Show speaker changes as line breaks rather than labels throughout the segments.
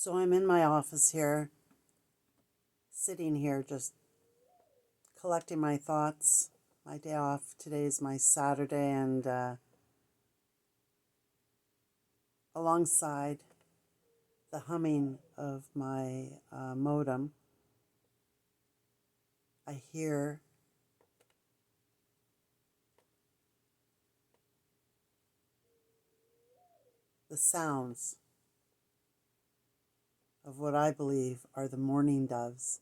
So I'm in my office here, sitting here just collecting my thoughts. My day off. Today is my Saturday, and alongside the humming of my modem, I hear the sounds of what I believe are the mourning doves.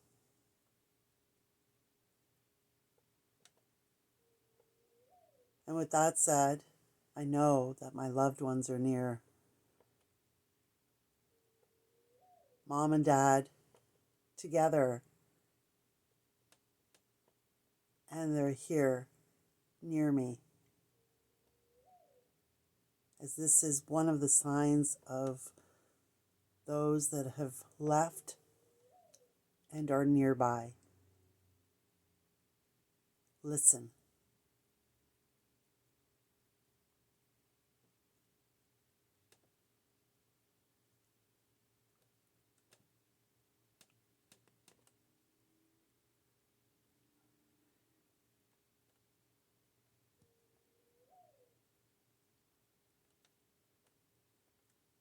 And with that said, I know that my loved ones are near. Mom and Dad together, and they're here near me, as this is one of the signs of those that have left and are nearby. Listen.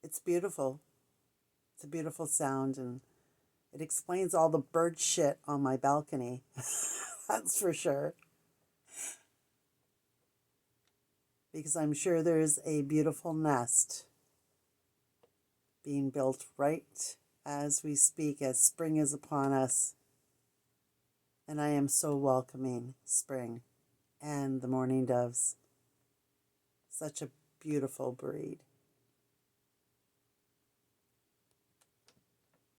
It's beautiful. It's a beautiful sound, and it explains all the bird shit on my balcony. That's for sure. Because I'm sure there's a beautiful nest being built right as we speak, as spring is upon us. And I am so welcoming spring and the mourning doves. Such a beautiful breed.